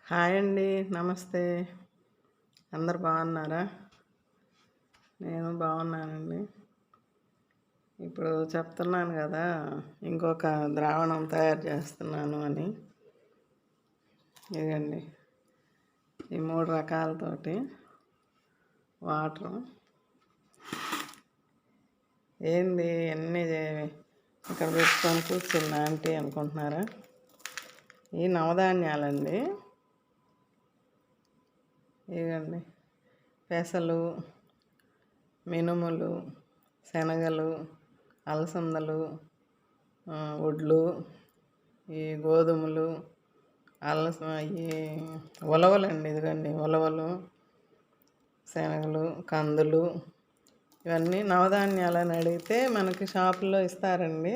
Hi అండి. నమస్తే. అందరు బాగున్నారా? నేను బాగున్నానండి. ఇప్పుడు చెప్తున్నాను కదా, ఇంకొక ద్రావణం తయారు చేస్తున్నాను అని. ఇదండి, ఈ 3 రకాలతోటి వాటరు. ఏంది అన్నీ ఇక్కడ పెట్టుకొని కూర్చుంది ఆంటీ అనుకుంటున్నారా? ఈ నవధాన్యాలండి. ఇదండి, పెసలు, మినుములు, శనగలు, అలసందలు, వడ్లు, ఈ గోధుమలు, ఈ ఉలవలండి. ఇదిగండి ఉలవలు, శనగలు, కందులు, ఇవన్నీ నవధాన్యాలని అడిగితే మనకి షాపుల్లో ఇస్తారండి.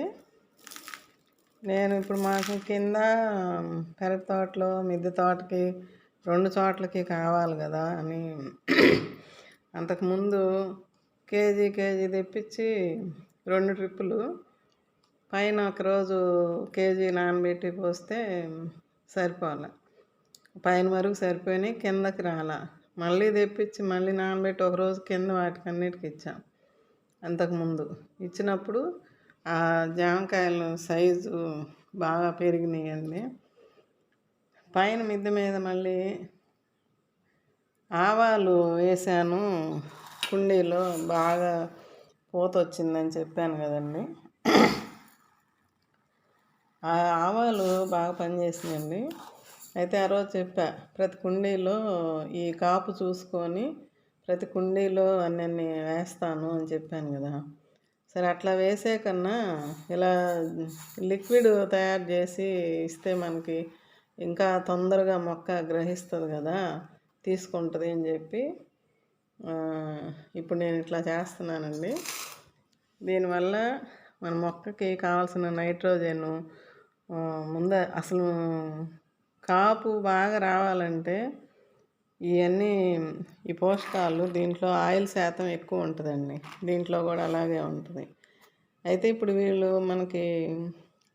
నేను ఇప్పుడు మాకు కింద పెరటి తోటలో మిద్దె తోటకి 2 చోట్లకి కావాలి కదా అని అంతకుముందు కేజీ తెప్పించి 2 ట్రిప్పులు పైన ఒకరోజు కేజీ నానబెట్టి పోస్తే సరిపోలే. పైన వరకు సరిపోయినాయి, కిందకి రాలా. మళ్ళీ తెప్పించి మళ్ళీ నానబెట్టి ఒకరోజు కింద వాటికన్నిటికి ఇచ్చాం. అంతకుముందు ఇచ్చినప్పుడు ఆ జామకాయలు సైజు బాగా పెరిగినాయండి. పైన మిద్దె మీద మళ్ళీ ఆవాలు వేసాను కుండీలో, బాగా పూత వచ్చిందని చెప్పాను కదండి. ఆ ఆవాలు బాగా పనిచేసినాయండి. అయితే ఆ రోజు చెప్పా, ప్రతి కుండీలో ఈ కాపు చూసుకొని ప్రతి కుండీలో అన్నీ వేస్తాను అని చెప్పాను కదా. సరే, అట్లా వేసే కన్నా ఇలా లిక్విడ్ తయారు చేసి ఇస్తే మనకి ఇంకా తొందరగా మొక్క గ్రహిస్తుంది కదా, తీసుకుంటుంది అని చెప్పి ఇప్పుడు నేను ఇట్లా చేస్తున్నానండి. దీనివల్ల మన మొక్కకి కావాల్సిన నైట్రోజన్ ముందే అసలు కాపు బాగా రావాలంటే ఇవన్నీ ఈ పోషకాలు దీంట్లో ఆయిల్ శాతం ఎక్కువ ఉంటుందండి. దీంట్లో కూడా అలాగే ఉంటుంది. అయితే ఇప్పుడు వీళ్ళు మనకి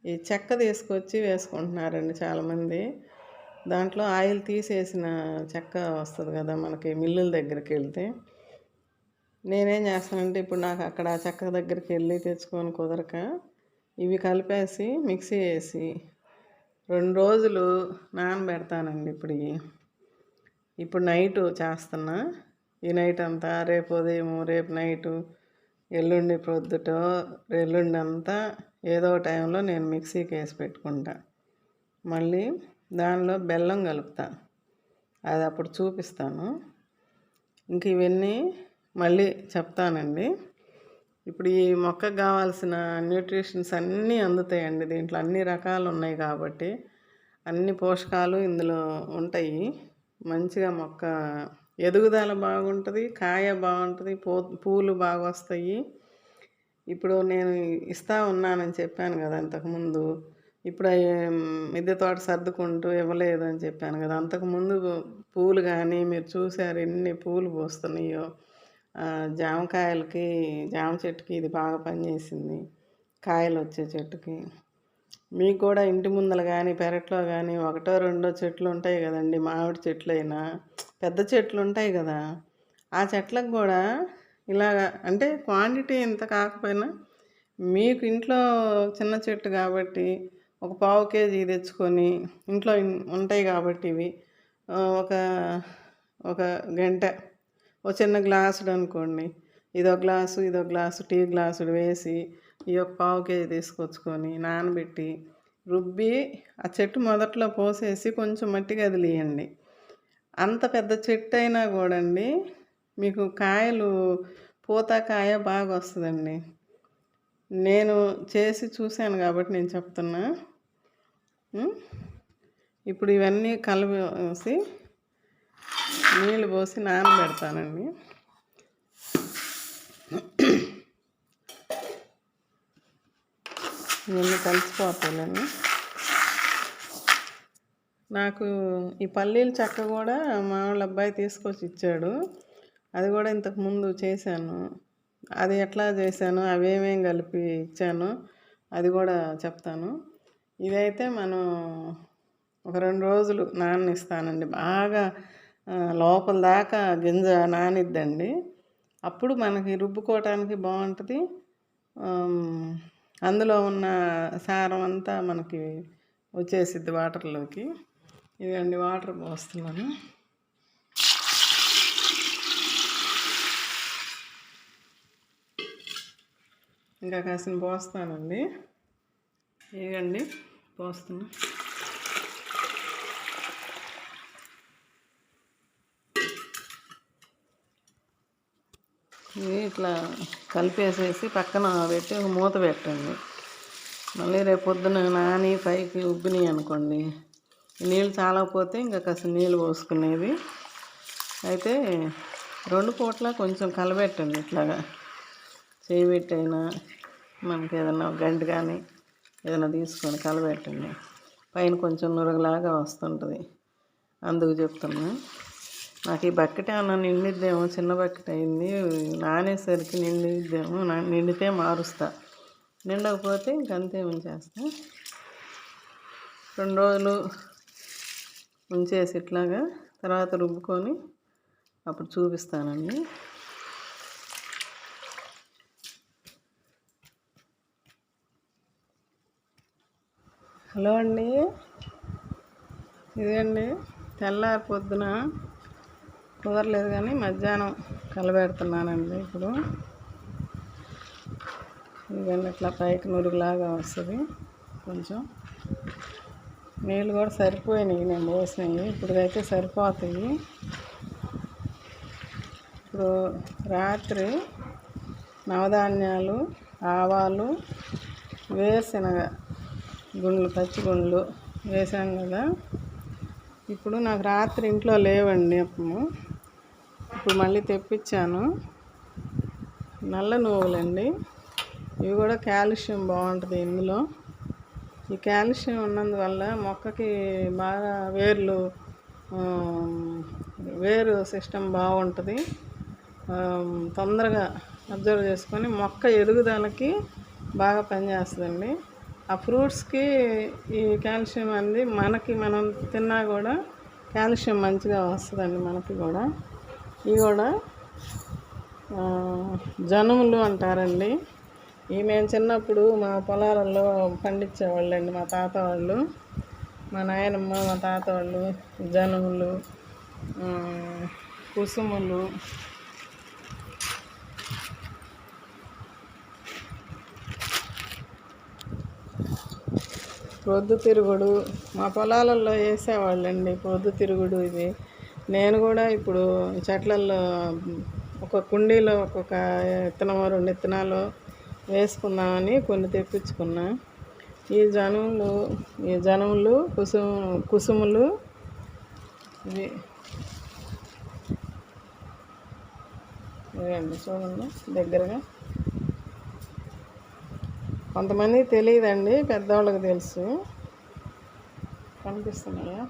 ఈ చెక్క తీసుకొచ్చి వేసుకుంటున్నారండి చాలామంది. దాంట్లో ఆయిల్ తీసేసిన చెక్క వస్తుంది కదా మనకి మిల్లుల దగ్గరికి వెళ్తే. నేనేం చేస్తానంటే ఇప్పుడు నాకు అక్కడ చెక్క దగ్గరికి వెళ్ళి తెచ్చుకొని కుదరక ఇవి కలిపేసి మిక్సీ వేసి 2 రోజులు నానబెడతానండి. ఇప్పుడు నైటు చేస్తున్నా. ఈ నైట్ అంతా, రేపు ఉదయం, రేపు నైటు, ఎల్లుండి ప్రొద్దుటో, ఎల్లుండి అంతా ఏదో టైంలో నేను మిక్సీకి వేసి పెట్టుకుంటా. మళ్ళీ దానిలో బెల్లం కలుపుతా, అది అప్పుడు చూపిస్తాను. ఇంక ఇవన్నీ మళ్ళీ చెప్తానండి. ఇప్పుడు ఈ మొక్కకు కావాల్సిన న్యూట్రిషన్స్ అన్నీ అందుతాయండి. దీంట్లో అన్ని రకాలు ఉన్నాయి కాబట్టి అన్ని పోషకాలు ఇందులో ఉంటాయి. మంచిగా మొక్క ఎదుగుదల బాగుంటుంది, కాయ బాగుంటుంది, పూలు బాగా వస్తాయి. ఇప్పుడు నేను ఇస్తూ ఉన్నానని చెప్పాను కదా అంతకుముందు. ఇప్పుడు మిద్దె తోట సర్దుకుంటూ ఇవ్వలేదు అని చెప్పాను కదా. అంతకుముందు పూలు కానీ మీరు చూసారు ఎన్ని పూలు పూస్తున్నాయో. జామకాయలకి, జామ చెట్టుకి ఇది బాగా పనిచేసింది, కాయలు వచ్చే చెట్టుకి. మీకు కూడా ఇంటి ముందర కానీ పెరట్లో కానీ 1, 2 చెట్లు ఉంటాయి కదండి. మామిడి చెట్లు అయినా పెద్ద చెట్లు ఉంటాయి కదా, ఆ చెట్లకు కూడా ఇలాగ అంటే క్వాంటిటీ ఇంత కాకపోయినా మీకు ఇంట్లో చిన్న చెట్టు కాబట్టి ఒక 1/4 కేజీ తెచ్చుకొని ఇంట్లో ఉంటాయి కాబట్టి ఇవి ఒక ఒక గంట ఒక చిన్న గ్లాసుడు అనుకోండి, ఇదో గ్లాసు టీ గ్లాసుడు వేసి ఈ ఒక 1/4 కేజీ తీసుకొచ్చుకొని నానబెట్టి రుబ్బి ఆ చెట్టు మొదట్లో పోసేసి కొంచెం మట్టిగా వదిలేయండి. అంత పెద్ద చెట్టు అయినా కూడా అండి మీకు కాయలు, పూత కాయ బాగా వస్తుందండి. నేను చేసి చూశాను కాబట్టి నేను చెప్తున్నా. ఇప్పుడు ఇవన్నీ కలిపి నీళ్ళు పోసి నానబెడతానండి. ఇవన్నీ కలిసిపోతానండి. నాకు ఈ పల్లీల చెక్క కూడా మా వాళ్ళ అబ్బాయి తీసుకొచ్చి ఇచ్చాడు. అది కూడా ఇంతకుముందు చేశాను. అది ఎట్లా చేశాను, అవేమేం కలిపి ఇచ్చాను అది కూడా చెప్తాను. ఇదైతే మనం ఒక 2 రోజులు నాననిస్తానండి. బాగా లోపల దాకా గింజ నానిద్దండి. అప్పుడు మనకి రుబ్బుకోవటానికి బాగుంటుంది. అందులో ఉన్న సారం అంతా మనకి వచ్చేసిద్ది వాటర్లోకి. ఇదండి వాటర్ పోస్తున్నాను. ఇంకా కాసిన పోస్తానండి. ఇదండి పోస్తున్నా. ఇది ఇట్లా కలిపేసేసి పక్కన పెట్టి ఒక మూత పెట్టండి. మళ్ళీ రేపు పొద్దున నాని పైకి ఉబ్బినాయి అనుకోండి, నీళ్ళు చాలకపోతే ఇంకా కాస్త నీళ్ళు పోసుకునేది. అయితే 2 పూట్ల కొంచెం కలబెట్టండి. ఇట్లాగా చేయి పెట్టైనా మనకి ఏదైనా గంటి కానీ ఏదైనా తీసుకొని కలబెట్టండి. పైన కొంచెం నురగలాగా వస్తుంటుంది. అందుకు చెప్తున్నా. నాకు ఈ బకెట్ ఏమన్నా నిండిద్దేమో, చిన్న బకెట్ అయింది. నానేసరికి నిండిద్దేమో, నిండితే మారుస్తా, నిండకపోతే ఇంకంతే ఉంచేస్తా. 2 రోజులు ఉంచేసి ఇట్లాగా తర్వాత రుబ్బుకొని అప్పుడు చూపిస్తానండి. హలో అండి, ఇదండి తెల్లారి పొద్దున కుదరలేదు కానీ మధ్యాహ్నం కలబెడుతున్నానండి. ఇప్పుడు ఇవన్నీ ఇట్లా పైకి నురుగులాగా వస్తుంది. కొంచెం నీళ్ళు కూడా సరిపోయినాయి నేను పోసినవి. ఇప్పుడైతే సరిపోతాయి. ఇప్పుడు రాత్రి నవధాన్యాలు, ఆవాలు, వేరుశనగ గుండ్లు, పచ్చి గుండ్లు వేసాం కదా. ఇప్పుడు నాకు రాత్రి ఇంట్లో లేవండి. ఇప్పుడు మళ్ళీ తెప్పించాను. నల్ల నువ్వులండి. ఇవి కూడా కాల్షియం బాగుంటుంది ఇందులో. ఈ కాల్షియం ఉన్నందువల్ల మొక్కకి బాగా వేరు సిస్టమ్ బాగుంటుంది. తొందరగా అబ్జర్వ్ చేసుకొని మొక్క ఎదుగుదలకి బాగా పనిచేస్తుందండి. ఆ ఫ్రూట్స్కి ఈ కాల్షియం అనేది మనం తిన్నా కూడా కాల్షియం మంచిగా వస్తుందండి మనకి కూడా. ఇవి కూడా జనుములు అంటారండి. ఇవి మేము చిన్నప్పుడు మా పొలాలలో పండించేవాళ్ళండి మా తాత వాళ్ళు, మా నాయనమ్మ, మా తాత వాళ్ళు. జనుములు, కుసుములు, ప్రొద్దుతిరుగుడు మా పొలాలలో వేసేవాళ్ళండి. ప్రొద్దుతిరుగుడు ఇది నేను కూడా ఇప్పుడు చెట్లల్లో ఒక కుండీలో ఒక్కొక్క విత్తనమో 2 విత్తనాలు వేసుకుందామని కొన్ని తెప్పించుకున్నా. ఈ జనుములు, కుసుములు ఇవి ఇవండి. చూడండి దగ్గరగా. కొంతమందికి తెలియదండి, పెద్దవాళ్ళకి తెలుసు. కనిపిస్తున్నాయా?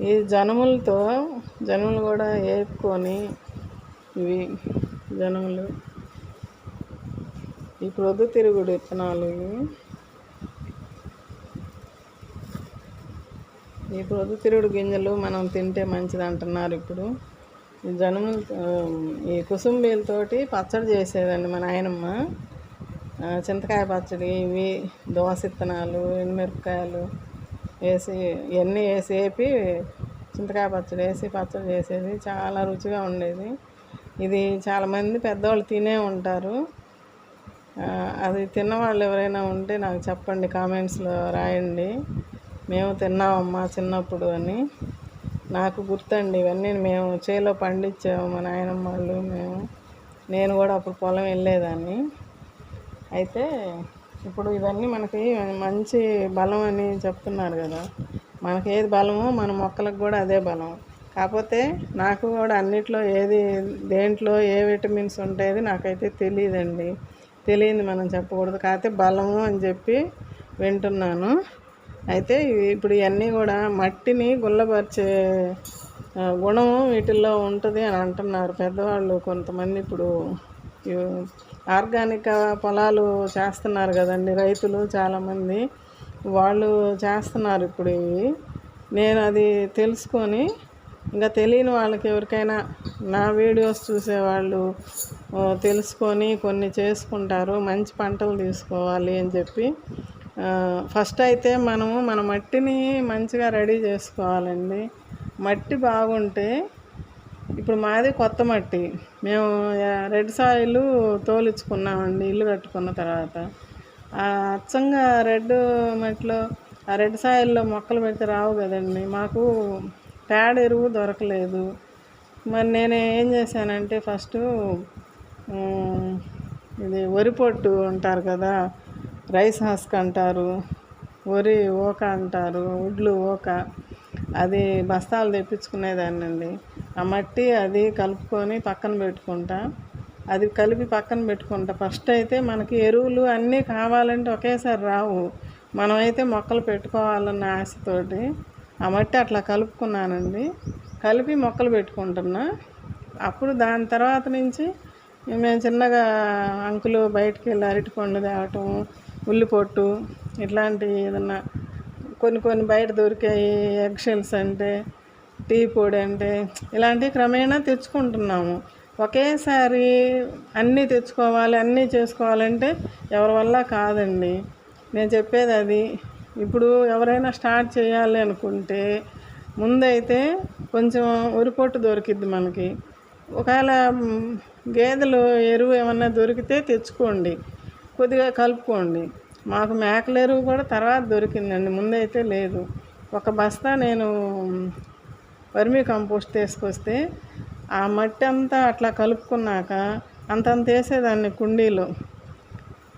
ఈ జనుములు కూడా వేపుకొని, ఇవి జనుములు, ఈ ప్రొద్దుతిరుగుడు విత్తనాలు. ఈ ప్రొద్దుతిరుగుడు గింజలు మనం తింటే మంచిది అంటున్నారు ఇప్పుడు. ఈ జనుములు, ఈ కుసుంబీలతోటి పచ్చడి చేసేదండి మా నాయనమ్మ. చింతకాయ పచ్చడి, ఇవి దోస విత్తనాలు, ఎండుమిరపకాయలు వేసి ఇవన్నీ వేపి చింతకాయ పచ్చడి వేసి పచ్చడి చేసేది. చాలా రుచిగా ఉండేది. ఇది చాలామంది పెద్దవాళ్ళు తినే ఉంటారు. అది తిన్నవాళ్ళు ఎవరైనా ఉంటే నాకు చెప్పండి, కామెంట్స్లో రాయండి. మేము తిన్నామమ్మా చిన్నప్పుడు అని. నాకు గుర్తండి ఇవన్నీ. మేము చేలో పండించాము మా నాయనమ్మ వాళ్ళు, నేను కూడా అప్పుడు పొలం వెళ్ళేదాన్ని. అయితే ఇప్పుడు ఇవన్నీ మనకి మంచి బలం అని చెప్తున్నారు కదా. మనకి ఏది బలమో మన మొక్కలకు కూడా అదే బలం. కాకపోతే నాకు కూడా అన్నిట్లో దేంట్లో ఏ విటమిన్స్ ఉంటాయి నాకైతే తెలియదండి. తెలియదు మనం చెప్పకూడదు. కాకపోతే బలము అని చెప్పి వింటున్నాను. అయితే ఇప్పుడు ఇవన్నీ కూడా మట్టిని గుల్లపరిచే గుణం వీటిల్లో ఉంటుంది అని అంటున్నారు పెద్దవాళ్ళు కొంతమంది. ఇప్పుడు ఆర్గానిక్ పొలాలు చేస్తున్నారు కదండి రైతులు చాలామంది. వాళ్ళు చేస్తున్నారు ఇప్పుడు ఇవి. నేను అది తెలుసుకొని ఇంకా తెలియని వాళ్ళకి ఎవరికైనా నా వీడియోస్ చూసేవాళ్ళు తెలుసుకొని కొన్ని చేసుకుంటారు. మంచి పంటలు తీసుకోవాలి అని చెప్పి ఫస్ట్ అయితే మన మట్టిని మంచిగా రెడీ చేసుకోవాలండి. మట్టి బాగుంటే ఇప్పుడు మాది కొత్త మట్టి. మేము రెడ్ సాయిల్ తోలించుకున్నామండి ఇల్లు కట్టుకున్న తర్వాత. అచ్చంగా రెడ్ మట్టిలో ఆ రెడ్ సాయిల్లో మొక్కలు పెడితే రావు కదండి. మాకు పేడ ఎరువు దొరకలేదు. మరి నేను ఏం చేశానంటే ఫస్టు ఇది వరి పొట్టు అంటారు కదా, రైస్ హస్క్ అంటారు, వరి ఓక అంటారు, ఉడ్లు ఓక, అది బస్తాలు తెప్పించుకునేదాన్నండి. ఆ మట్టి అది కలుపుకొని పక్కన పెట్టుకుంటా. అది కలిపి పక్కన పెట్టుకుంటా. ఫస్ట్ అయితే మనకి ఎరువులు అన్నీ కావాలంటే ఒకేసారి రావు. మనమైతే మొక్కలు పెట్టుకోవాలన్న ఆశతోటి ఆ మట్టి అట్లా కలుపుకున్నానండి. కలిపి మొక్కలు పెట్టుకుంటున్నా. అప్పుడు దాని తర్వాత నుంచి మేము చిన్నగా అంకులు బయటికి వెళ్ళి అరటిపండు తేవటం, ఉల్లిపొట్టు ఇట్లాంటి ఏదన్నా కొన్ని బయట దొరికాయి. ఎగ్ షెల్స్ అంటే, టీ పొడి అంటే ఇలాంటివి క్రమేణా తెచ్చుకుంటున్నాము. ఒకేసారి అన్నీ తెచ్చుకోవాలి, అన్నీ చేసుకోవాలంటే ఎవరి వల్ల కాదండి. నేను చెప్పేది అది. ఇప్పుడు ఎవరైనా స్టార్ట్ చేయాలి అనుకుంటే ముందైతే కొంచెం వరిపొట్టు దొరికిద్ది మనకి. ఒకవేళ గేదెలు ఎరువు ఏమన్నా దొరికితే తెచ్చుకోండి, కొద్దిగా కలుపుకోండి. మాకు మేకల ఎరువు కూడా తర్వాత దొరికిందండి, ముందైతే లేదు. ఒక బస్తా నేను వర్మీ కంపోస్ట్ తీసుకొస్తే ఆ మట్టి అంతా అట్లా కలుపుకున్నాక అంతంత వేసేదాన్ని కుండీలో.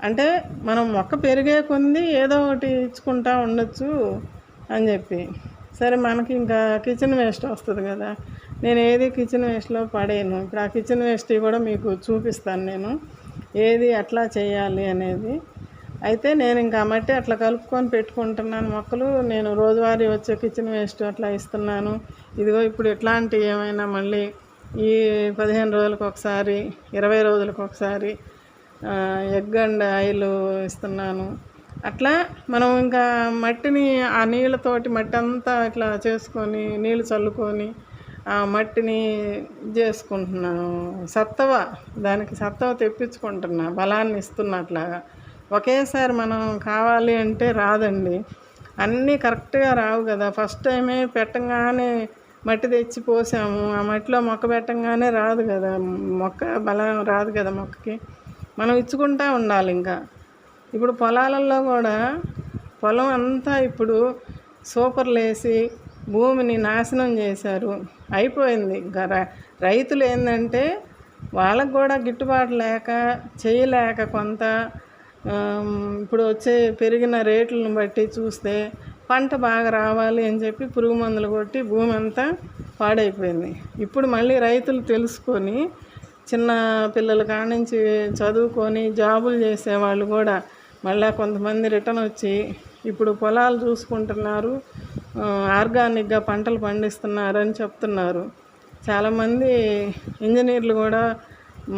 అంటే మనం మొక్క పెరిగే కొంది ఏదో ఒకటి ఇచ్చుకుంటా ఉండొచ్చు అని చెప్పి. సరే మనకి ఇంకా కిచెన్ వేస్ట్ వస్తుంది కదా, నేను ఏది కిచెన్ వేస్ట్లో పడేయను. ఇప్పుడు ఆ కిచెన్ వేస్ట్ కూడా మీకు చూపిస్తాను నేను ఏది అట్లా చేయాలి అనేది. అయితే నేను ఇంకా మట్టి అట్లా కలుపుకొని పెట్టుకుంటున్నాను మొక్కలు. నేను రోజువారీ వచ్చే కిచెన్ వేస్ట్ అట్లా ఇస్తున్నాను. ఇదిగో ఇప్పుడు ఇట్లాంటి ఏమైనా మళ్ళీ ఈ 15 రోజులకు ఒకసారి, 20 రోజులకు ఒకసారి ఎగ్ అండ్ ఆయిల్ ఇస్తున్నాను. అట్లా మనం ఇంకా మట్టిని ఆ నీళ్ళతోటి మట్టి అంతా ఇట్లా చేసుకొని నీళ్ళు చల్లుకొని ఆ మట్టిని చేసుకుంటున్నాను. దానికి సత్తవ తెప్పించుకుంటున్నా, బలాన్ని ఇస్తున్నా. అట్లాగా ఒకేసారి మనం కావాలి అంటే రాదండి, అన్నీ కరెక్ట్గా రావు కదా. ఫస్ట్ టైమే పెట్టంగానే మట్టి తెచ్చి పోసాము, ఆ మట్టిలో మొక్క పెట్టంగానే రాదు కదా, మొక్క బలం రాదు కదా మొక్కకి. మనం ఇచ్చుకుంటూ ఉండాలి. ఇంకా ఇప్పుడు పొలాలలో కూడా పొలం అంతా ఇప్పుడు సూపర్లు వేసి భూమిని నాశనం చేశారు, అయిపోయింది. ఇంకా రైతులు ఏంటంటే వాళ్ళకు కూడా గిట్టుబాటు లేక చేయలేక కొంత ఇప్పుడు పెరిగిన రేట్లను బట్టి చూస్తే పంట బాగా రావాలి అని చెప్పి పురుగు మందులు కొట్టి భూమి అంతా పాడైపోయింది. ఇప్పుడు మళ్ళీ రైతులు తెలుసుకొని చిన్న పిల్లల కాడ నుంచి చదువుకొని జాబులు చేసేవాళ్ళు కూడా మళ్ళీ కొంతమంది రిటర్న్ వచ్చి ఇప్పుడు పొలాలు చూసుకుంటున్నారు, ఆర్గానిక్గా పంటలు పండిస్తున్నారు అని చెప్తున్నారు. చాలామంది ఇంజనీర్లు కూడా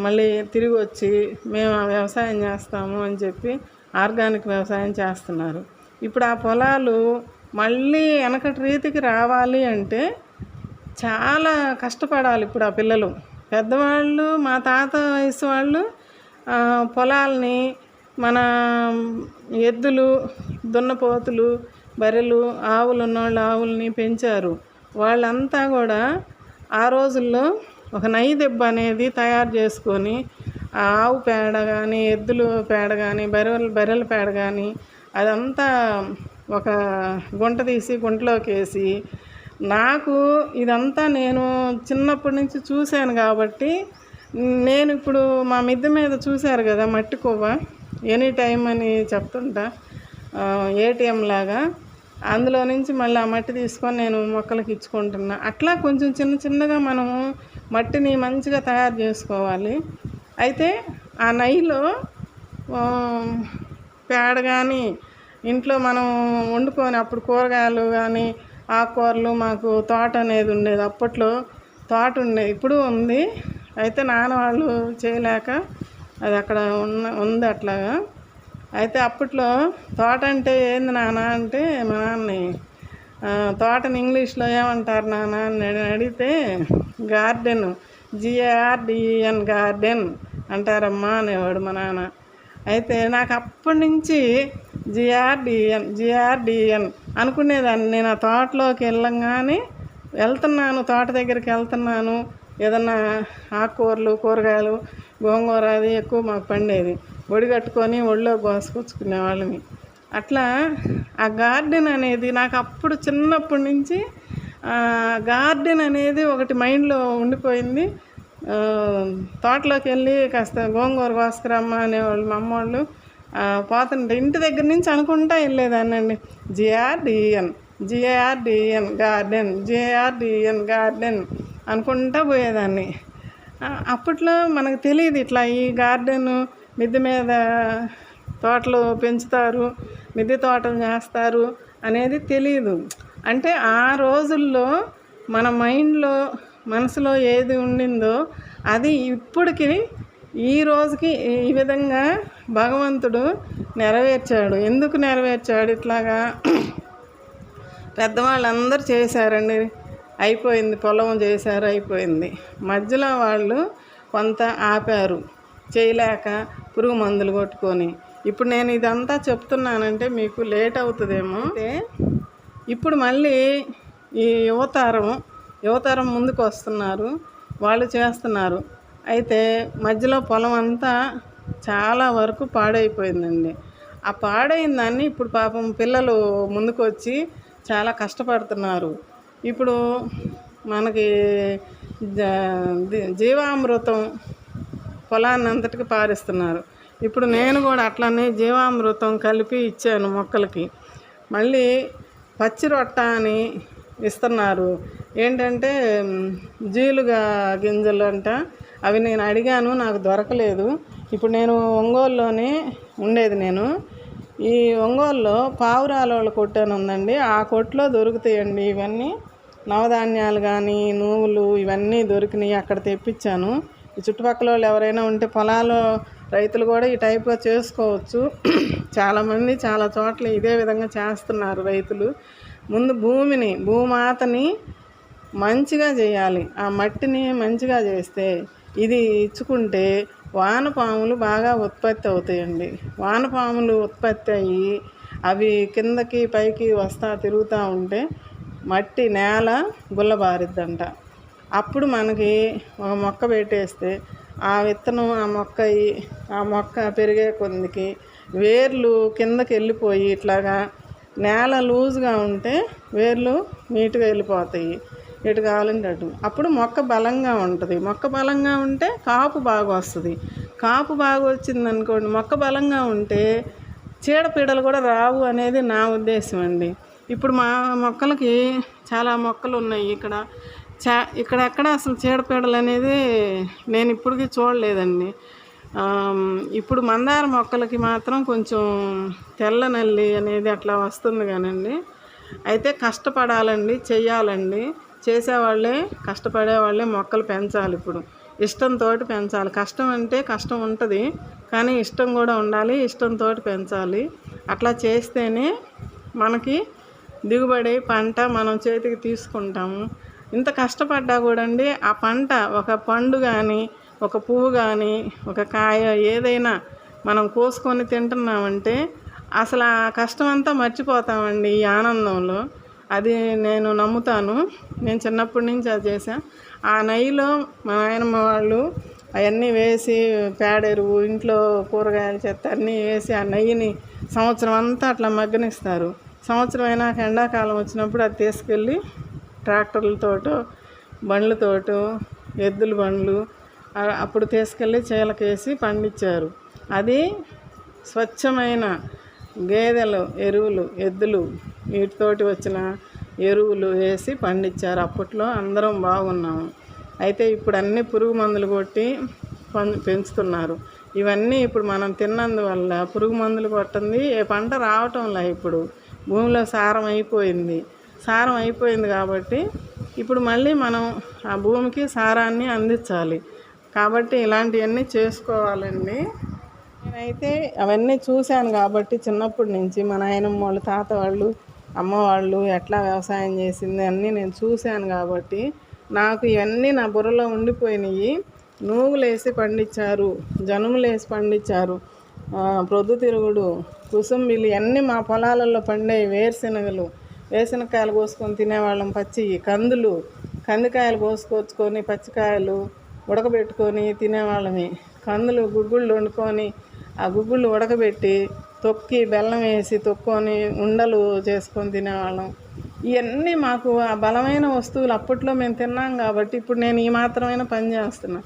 మళ్ళీ తిరిగి వచ్చి మేము వ్యవసాయం చేస్తాము అని చెప్పి ఆర్గానిక్ వ్యవసాయం చేస్తున్నారు. ఇప్పుడు ఆ పొలాలు మళ్ళీ వెనకటి రీతికి రావాలి అంటే చాలా కష్టపడాలి. ఇప్పుడు ఆ పిల్లలు పెద్దవాళ్ళు, మా తాత వయసు వాళ్ళు పొలాల్ని మన ఎద్దులు, దున్నపోతులు, బర్రెలు, ఆవులు ఉన్నవాళ్ళు ఆవుల్ని పెంచారు. వాళ్ళంతా కూడా ఆ రోజుల్లో ఒక నై దెబ్బ అనేది తయారు చేసుకొని ఆవు పేడ కానీ, ఎద్దులు పేడ కానీ, బర్రెల పేడ కానీ అదంతా ఒక గుంట తీసి గుంటలోకి వేసి, నాకు ఇదంతా నేను చిన్నప్పటి నుంచి చూశాను కాబట్టి నేను ఇప్పుడు మా మిద్దె మీద చూశారు కదా మట్టి కొవ్వ ఎనీ టైం అని చెప్తుంటా, ఏటీఎం లాగా అందులో నుంచి మళ్ళీ ఆ మట్టి తీసుకొని నేను మొక్కలకి ఇచ్చుకుంటున్నా. అట్లా కొంచెం చిన్నగా మనము మట్టిని మంచిగా తయారు చేసుకోవాలి. అయితే ఆ నెయ్యిలో పేడ కానీ ఇంట్లో మనం వండుకొని అప్పుడు కూరగాయలు కానీ ఆకుకూరలు, మాకు తోట అనేది ఉండేది. అప్పట్లో తోట ఉండేది, ఇప్పుడు ఉంది. అయితే నాన్న వాళ్ళు చేయలేక అది అక్కడ ఉంది అట్లాగా. అయితే అప్పట్లో తోట అంటే ఏంది నాన్న అంటే మా నాన్నని తోటని ఇంగ్లీష్లో ఏమంటారు నాన్న అని నేను అడిగితే గార్డెన్, GARDEN గార్డెన్ అంటారమ్మా అనేవాడు మా నాన్న. అయితే నాకు అప్పటి నుంచి జిఆర్డిఎన్ అనుకునేదాన్ని. నేను ఆ తోటలోకి వెళ్ళంగానే తోట దగ్గరికి వెళ్తున్నాను, ఏదన్నా ఆకుకూరలు కూరగాయలు గోంగూర అది ఎక్కువ మాకు పండేది, ఒడి కట్టుకొని ఒళ్ళో కోసుకొచ్చుకునే వాళ్ళని. అట్లా ఆ గార్డెన్ అనేది నాకు అప్పుడు చిన్నప్పటి నుంచి గార్డెన్ అనేది ఒకటి మైండ్లో ఉండిపోయింది. తోటలోకి వెళ్ళి కాస్త గోంగూర కోసుకురమ్మ అనేవాళ్ళు మా అమ్మోళ్ళు. పోతుంటే ఇంటి దగ్గర నుంచి అనుకుంటా వెళ్ళేదాన్నండి, జిఆర్డిఎన్ గార్డెన్ అనుకుంటా పోయేదాన్ని. అప్పట్లో మనకు తెలియదు ఇట్లా ఈ గార్డెన్ మిద్దె మీద తోటలు పెంచుతారు, మిద్దె తోటలు చేస్తారు అనేది తెలియదు. అంటే ఆ రోజుల్లో మన మైండ్లో మనసులో ఏది ఉండిందో అది ఇప్పటికి ఈ రోజుకి ఈ విధంగా భగవంతుడు నెరవేర్చాడు. ఎందుకు నెరవేర్చాడు ఇట్లాగా? పెద్దవాళ్ళందరూ చేశారండి, అయిపోయింది, పొలం చేశారు, అయిపోయింది. మధ్యలో వాళ్ళు కొంత ఆపారు చేయలేక, పురుగు మందులు కొట్టుకొని. ఇప్పుడు నేను ఇదంతా చెప్తున్నానంటే మీకు లేట్ అవుతుందేమో. అంటే ఇప్పుడు మళ్ళీ ఈ యువతరం ముందుకు వస్తున్నారు, వాళ్ళు చేస్తున్నారు. అయితే మధ్యలో పొలం అంతా చాలా వరకు పాడైపోయిందండి. ఆ పాడైన దాన్ని ఇప్పుడు పాపం పిల్లలు ముందుకు వచ్చి చాలా కష్టపడుతున్నారు. ఇప్పుడు మనకి జీవామృతం పొలాన్ని అంతటికి పారిస్తున్నారు. ఇప్పుడు నేను కూడా అట్లనే జీవామృతం కలిపి ఇచ్చాను మొక్కలకి. మళ్ళీ పచ్చి రొట్ట అని ఇస్తున్నారు. ఏంటంటే జీలుగా గింజలు అంట, అవి నేను అడిగాను, నాకు దొరకలేదు. ఇప్పుడు నేను ఒంగోలులోనే ఉండేది. నేను ఈ ఒంగోలులో పావురాల కొట్టు అని ఉందండి, ఆ కొట్లో దొరుకుతాయండి ఇవన్నీ. నవధాన్యాలు కానీ నువ్వులు ఇవన్నీ దొరికినాయి, అక్కడ తెప్పించాను. ఈ చుట్టుపక్కల వాళ్ళు ఎవరైనా ఉంటే పొలాల్లో రైతులు కూడా ఈ టైప్గా చేసుకోవచ్చు. చాలామంది చాలా చోట్ల ఇదే విధంగా చేస్తున్నారు రైతులు. ముందు భూమాతని మంచిగా చేయాలి, ఆ మట్టిని మంచిగా చేస్తే ఇది ఇచ్చుకుంటే వానపాములు బాగా ఉత్పత్తి అవుతాయండి. వానపాములు ఉత్పత్తి అయ్యి అవి కిందకి పైకి తిరుగుతూ ఉంటే మట్టి నేల గుల్లబారిద్దంట. అప్పుడు మనకి ఒక మొక్క పెట్టేస్తే ఆ విత్తనం ఆ మొక్క పెరిగే కొద్దికి వేర్లు కిందకి వెళ్ళిపోయి ఇట్లాగా నేల లూజ్గా ఉంటే వేర్లు నీట్గా వెళ్ళిపోతాయి, ఎటు కావాలంటే అటు. అప్పుడు మొక్క బలంగా ఉంటుంది. మొక్క బలంగా ఉంటే కాపు బాగా వస్తుంది. కాపు బాగా వచ్చింది అనుకోండి, మొక్క బలంగా ఉంటే చీడపీడలు కూడా రావు అనేది నా ఉద్దేశం అండి. ఇప్పుడు మా మొక్కలకి చాలా మొక్కలు ఉన్నాయి ఇక్కడెక్కడ అసలు చీడపీడలు అనేది నేను ఇప్పటికీ చూడలేదండి. ఇప్పుడు మందార మొక్కలకి మాత్రం కొంచెం తెల్ల నల్లి అనేది అట్లా వస్తుంది కానండి. అయితే కష్టపడాలండి, చెయ్యాలండి. చేసేవాళ్ళే కష్టపడేవాళ్ళే మొక్కలు పెంచాలి. ఇప్పుడు ఇష్టంతో పెంచాలి. కష్టం అంటే కష్టం ఉంటుంది, కానీ ఇష్టం కూడా ఉండాలి, ఇష్టంతో పెంచాలి. అట్లా చేస్తేనే మనకి దిగుబడి పంట మనం చేతికి తీసుకుంటాము. ఇంత కష్టపడ్డా కూడా అండి ఆ పంట, ఒక పండు కానీ ఒక పువ్వు కానీ ఒక కాయ ఏదైనా మనం కోసుకొని తింటున్నామంటే అసలు ఆ కష్టం అంతా మర్చిపోతామండి ఈ ఆనందంలో. అది నేను నమ్ముతాను. నేను చిన్నప్పటి నుంచి అది చేశాను. ఆ నెయ్యిలో మా నాయనమ్మ వాళ్ళు అవన్నీ వేసి పేడెరువు, ఇంట్లో కూరగాయల చెత్త అన్నీ వేసి ఆ నెయ్యిని సంవత్సరం అంతా అట్లా మగ్గనిస్తారు. సంవత్సరం అయినాక ఎండాకాలం వచ్చినప్పుడు అది తీసుకెళ్ళి ట్రాక్టర్లతోటో బండ్లతోటో ఎద్దుల బండ్లు అప్పుడు తీసుకెళ్ళి చేలకేసి పండించారు. అది స్వచ్ఛమైన గేదెలు ఎరువులు, ఎద్దులు వీటితోటి వచ్చిన ఎరువులు వేసి పండించారు. అప్పట్లో అందరం బాగున్నాము. అయితే ఇప్పుడు అన్నీ పురుగు మందులు కొట్టి పెంచుతున్నారు. ఇవన్నీ ఇప్పుడు మనం తిన్నందువల్ల పురుగు మందులు కొట్టింది ఏ పంట రావటంలా. ఇప్పుడు భూమిలో సారం అయిపోయింది కాబట్టి ఇప్పుడు మళ్ళీ మనం ఆ భూమికి సారాన్ని అందించాలి. కాబట్టి ఇలాంటివన్నీ చేసుకోవాలండి. నేనైతే అవన్నీ చూశాను కాబట్టి చిన్నప్పటి నుంచి మా నాయనమ్మ వాళ్ళు, తాత వాళ్ళు, అమ్మ వాళ్ళు ఎట్లా వ్యవసాయం చేసింది అన్నీ నేను చూశాను కాబట్టి నాకు ఇవన్నీ నా బుర్రలో ఉండిపోయినాయి. నూగులేసి పండించారు, జనుములేసి పండించారు, ప్రొద్దుతిరుగుడు, కుసుంబిలి అన్నీ మా పొలాలలో పండే వేరుశనగకాయలు కోసుకొని తినేవాళ్ళం. కందికాయలు కోసుకొచ్చుకొని పచ్చికాయలు ఉడకబెట్టుకొని తినేవాళ్ళమే. కందులు గుగ్గుళ్ళు వండుకొని ఆ గుగ్గుళ్ళు ఉడకబెట్టి తొక్కి బెల్లం వేసి తొక్కొని ఉండలు చేసుకొని తినేవాళ్ళం. ఇవన్నీ మాకు ఆ బలమైన వస్తువులు అప్పట్లో మేము తిన్నాం కాబట్టి ఇప్పుడు నేను ఈ మాత్రమైన పని చేస్తున్నా.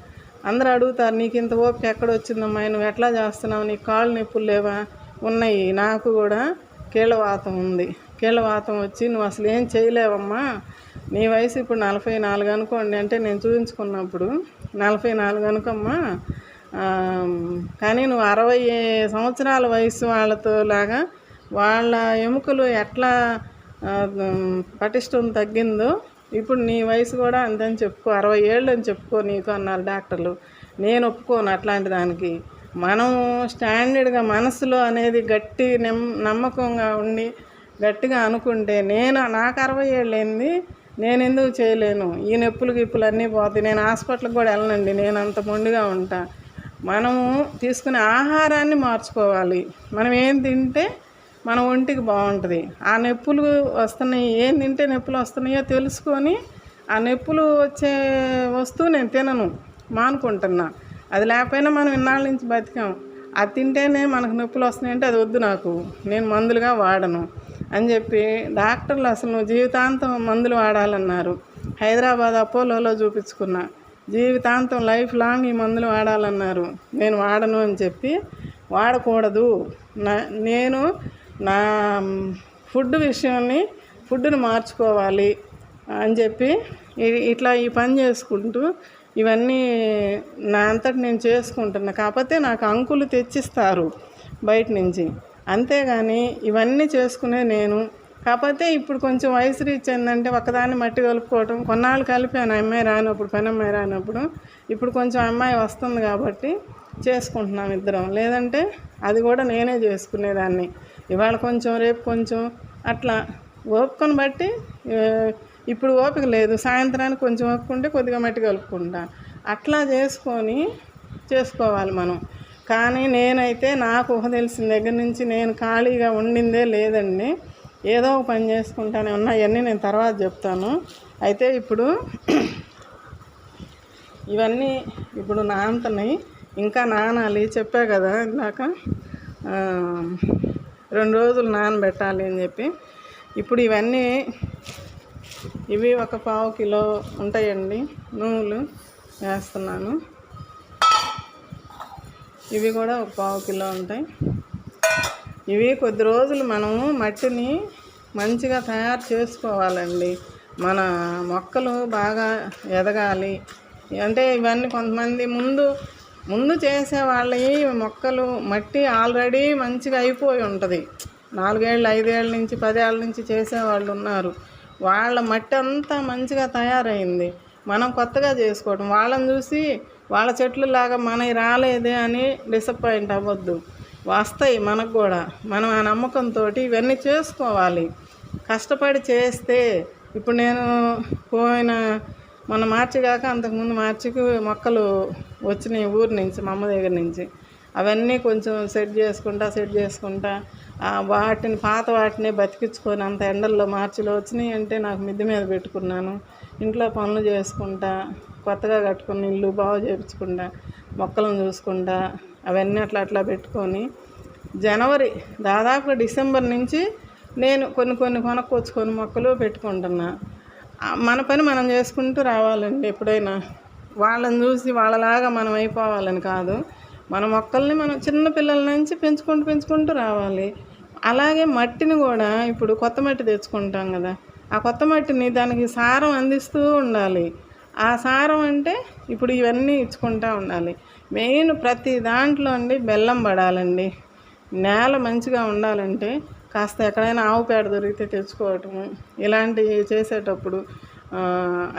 అందరూ అడుగుతారు, నీకు ఇంత ఓపిక ఎక్కడ వచ్చిందమ్మా, నువ్వు ఎట్లా చేస్తున్నావు, నీకు కాళ్ళు నొప్పులు లేవా? ఉన్నాయి. నాకు కూడా కీళ్ళవాతం ఉంది. కీళ్ళవాతం వచ్చి నువ్వు అసలు ఏం చేయలేవమ్మా, నీ వయసు ఇప్పుడు 44 అనుకోండి, అంటే నేను చూపించుకున్నప్పుడు 44 అనుకమ్మా, కానీ నువ్వు 60 సంవత్సరాల వయసు వాళ్ళతో లాగా వాళ్ళ ఎముకలు ఎట్లా పటిష్టం తగ్గిందో ఇప్పుడు నీ వయసు కూడా అంతని చెప్పుకో, 60 ఏళ్ళు అని చెప్పుకో నీకు అన్నారు డాక్టర్లు. నేను ఒప్పుకోను అట్లాంటి దానికి. మనం స్టాండర్డ్గా మనసులో అనేది గట్టి నమ్మకంగా ఉండి గట్టిగా అనుకుంటే నాకు 60 ఏళ్ళు ఏంది, నేను ఎందుకు చేయలేను? ఈ నొప్పులు గిప్పులు అన్నీ పోతాయి. నేను హాస్పిటల్కి కూడా వెళ్ళనండి, నేను అంత మొండిగా ఉంటా. మనము తీసుకునే ఆహారాన్ని మార్చుకోవాలి. మనం ఏం తింటే మన ఒంటికి బాగుంటుంది. ఆ నొప్పులు వస్తున్నాయి, ఏం తింటే నొప్పులు వస్తున్నాయో తెలుసుకొని ఆ నొప్పులు వచ్చే వస్తువు నేను తినను, మానుకుంటున్నా. అది లేకపోయినా మనం ఇన్నాళ్ళ నుంచి బతికాం. అది తింటేనే మనకు నొప్పులు వస్తున్నాయంటే అది వద్దు, నాకు నేను మందులుగా వాడను అని చెప్పి డాక్టర్లు అసలు నువ్వు జీవితాంతం మందులు వాడాలన్నారు. హైదరాబాద్ అపోలోలో చూపించుకున్నా. జీవితాంతం లైఫ్ లాంగ్ ఈ మందులు వాడాలన్నారు. నేను వాడను అని చెప్పి, వాడకూడదు, నేను నా ఫుడ్ని మార్చుకోవాలి అని చెప్పి ఇట్లా ఈ పని చేసుకుంటూ ఇవన్నీ నా అంతటి నేను చేసుకుంటున్నా. కాకపోతే నాకు అంకులు తెచ్చిస్తారు బయట నుంచి, అంతేగాని ఇవన్నీ చేసుకునే నేను. కాకపోతే ఇప్పుడు కొంచెం వయసు రీచ్ అయిందంటే ఒకదాన్ని మట్టి కలుపుకోవటం, కొన్నాళ్ళు కలిపాను అమ్మాయి రానప్పుడు, పని అమ్మాయి రానప్పుడు. ఇప్పుడు కొంచెం అమ్మాయి వస్తుంది కాబట్టి చేసుకుంటున్నాం ఇద్దరం, లేదంటే అది కూడా నేనే చేసుకునేదాన్ని. ఇవాళ కొంచెం రేపు కొంచెం అట్లా ఓపికను బట్టి. ఇప్పుడు ఓపిక లేదు, సాయంత్రానికి కొంచెం ఓపుకుంటే కొద్దిగా మట్టి కలుపుకుంటా, అట్లా చేసుకోవాలి మనం. కానీ నేనైతే నాకు ఊహ తెలిసిన దగ్గర నుంచి నేను ఖాళీగా ఉండిందే లేదండి. ఏదో ఒక పని చేసుకుంటానే ఉన్నా. ఇవన్నీ నేను తర్వాత చెప్తాను. అయితే ఇప్పుడు ఇవన్నీ ఇప్పుడు నానుతున్నాయి, ఇంకా నానాలి. చెప్పా కదా ఇందాక 2 రోజులు నానబెట్టాలి అని చెప్పి. ఇప్పుడు ఇవి ఒక 1/4 కిలో ఉంటాయండి నువ్వులు వేస్తున్నాను. ఇవి కూడా ఒక 1/4 కిలో ఉంటాయి. ఇవి కొద్ది రోజులు మనము మట్టిని మంచిగా తయారు చేసుకోవాలండి. మన మొక్కలు బాగా ఎదగాలి అంటే ఇవన్నీ కొంతమంది ముందు చేసే వాళ్ళవి మొక్కలు మట్టి ఆల్రెడీ మంచిగా అయిపోయి ఉంటుంది. 4 ఏళ్ళు 5 ఏళ్ళ నుంచి 10 ఏళ్ళ నుంచి చేసేవాళ్ళు ఉన్నారు. వాళ్ళ మట్టి అంతా మంచిగా తయారైంది. మనం కొత్తగా చేసుకోవటం, వాళ్ళని చూసి వాళ్ళ చెట్లులాగా మనకి రాలేదే అని డిసప్పాయింట్ అవ్వద్దు. వస్తాయి మనకు కూడా. మనం ఆ నమ్మకంతో ఇవన్నీ చేసుకోవాలి. కష్టపడి చేస్తే ఇప్పుడు నేను మొన్న మార్చి కాక అంతకుముందు మార్చికి మొక్కలు వచ్చినాయి ఊరి నుంచి, మా అమ్మ దగ్గర నుంచి. అవన్నీ కొంచెం సెట్ చేసుకుంటా పాత వాటిని బతికించుకొని అంత ఎండల్లో మార్చిలో వచ్చినాయి అంటే నాకు మిద్దె మీద పెట్టుకున్నాను. ఇంట్లో పనులు చేసుకుంటా, కొత్తగా కట్టుకుని ఇల్లు బాగు చేయించుకుంటా, మొక్కలను చూసుకుంటా, అవన్నీ అట్లా పెట్టుకొని దాదాపు డిసెంబర్ నుంచి నేను కొన్ని కొనుక్కొచ్చుకొని మొక్కలు పెట్టుకుంటున్నా. మన పని మనం చేసుకుంటూ రావాలండి. ఎప్పుడైనా వాళ్ళని చూసి వాళ్ళలాగా మనం అయిపోవాలని కాదు. మన మొక్కల్ని మనం చిన్న పిల్లల నుంచి పెంచుకుంటూ రావాలి. అలాగే మట్టిని కూడా ఇప్పుడు కొత్త మట్టి తెచ్చుకుంటాం కదా, ఆ కొత్త మట్టిని దానికి సారం అందిస్తూ ఉండాలి. ఆ సారం అంటే ఇప్పుడు ఇవన్నీ ఇచ్చుకుంటూ ఉండాలి. మెయిన్ ప్రతి దాంట్లో అండి బెల్లం పడాలండి. నేల మంచిగా ఉండాలంటే కాస్త ఎక్కడైనా ఆవు పేడ దొరికితే తెచ్చుకోవటము, ఇలాంటివి చేసేటప్పుడు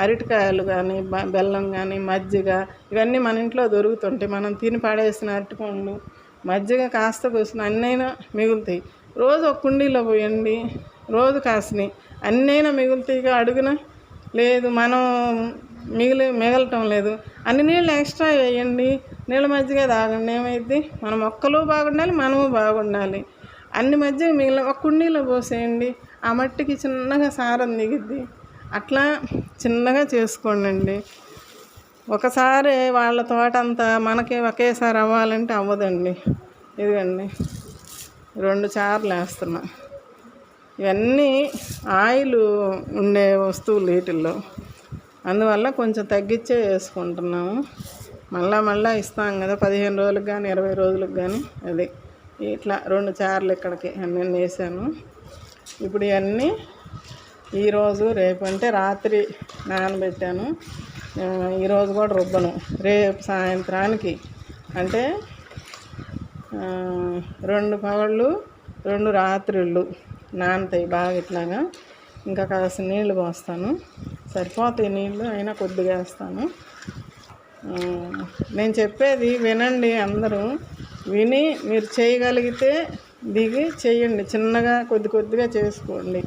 అరటికాయలు కానీ బెల్లం కానీ మజ్జిగ ఇవన్నీ మన ఇంట్లో దొరుకుతుంటాయి. మనం తిని పడేసిన అరటిపండ్లు మజ్జిగ కాస్త కూసిన అన్నైనా మిగులుతాయి. రోజు ఒక కుండీలో పోయండి, రోజు కాసినాయి అన్నైనా మిగులుతాయిగా. అడుగున లేదు, మనం మిగలటం లేదు. అన్ని నీళ్ళు ఎక్స్ట్రా వేయండి, నీళ్ళ మజ్జిగ తాగండి. ఏమైద్ది? మన మొక్కలు బాగుండాలి, మనము బాగుండాలి. అన్ని మధ్య మిగిలిన ఒక కుండీలో పోసేయండి, ఆ మట్టికి చిన్నగా సారం దిగిద్ది. అట్లా చిన్నగా చేసుకోండి. ఒకసారి వాళ్ళ తోట అంతా మనకి ఒకేసారి అవ్వాలంటే అవ్వదండి. ఇదిగండి 2 చార్లు వేస్తున్నా. ఇవన్నీ ఆయిల్ ఉండే వస్తువులు వీటిల్లో, అందువల్ల కొంచెం తగ్గించే వేసుకుంటున్నాము. మళ్ళా ఇస్తాం కదా 15 రోజులకు కానీ 20 రోజులకు కానీ. అది ఇట్లా 2 చార్లు ఇక్కడికి అన్నీ వేసాను. ఇప్పుడు ఇవన్నీ ఈరోజు రేపు అంటే రాత్రి నానబెట్టాను. ఈరోజు కూడా రుబ్బను, రేపు సాయంత్రానికి అంటే 2 పగళ్ళు 2 రాత్రుళ్ళు నానతాయి బాగా ఇట్లాగా. ఇంకా కాస్త నీళ్ళు పోస్తాను, సరిపోతాయి నీళ్ళు, అయినా కొద్దిగా వేస్తాను. నేను చెప్పేది వినండి, అందరూ విని మీరు చేయగలిగితే దిగి చేయండి. చిన్నగా కొద్దిగా చేసుకోండి.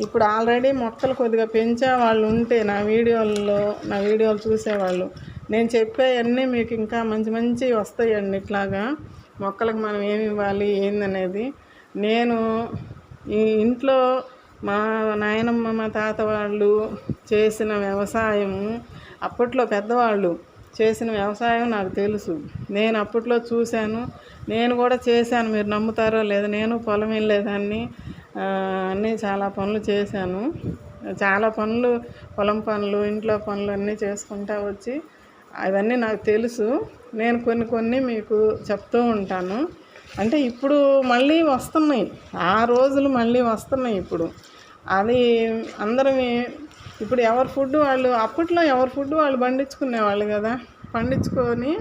ఇప్పుడు ఆల్రెడీ మొక్కలు కొద్దిగా పెంచే వాళ్ళు ఉంటే నా వీడియోలు చూసేవాళ్ళు, నేను చెప్పేవన్నీ మీకు ఇంకా మంచి వస్తాయండి. ఇట్లాగా మొక్కలకు మనం ఏమి ఇవ్వాలి ఏందనేది. నేను ఈ ఇంట్లో మా నాయనమ్మ మా తాత వాళ్ళు చేసిన వ్యవసాయము, అప్పట్లో పెద్దవాళ్ళు చేసిన వ్యవసాయం నాకు తెలుసు. నేను అప్పట్లో చూశాను, నేను కూడా చేశాను. మీరు నమ్ముతారో లేదో, నేను పొలం వెళ్ళేదాన్ని, అన్నీ చాలా పనులు చేశాను. చాలా పనులు, పొలం పనులు, ఇంట్లో పనులు అన్నీ చేసుకుంటా వచ్చి అవన్నీ నాకు తెలుసు. నేను కొన్ని మీకు చెప్తూ ఉంటాను. అంటే ఇప్పుడు మళ్ళీ వస్తున్నాయి, ఆ రోజులు మళ్ళీ వస్తున్నాయి ఇప్పుడు. అది అందరం ఇప్పుడు ఎవరి ఫుడ్ వాళ్ళు, అప్పట్లో ఎవరి ఫుడ్ వాళ్ళు పండించుకునేవాళ్ళు కదా. పండించుకొని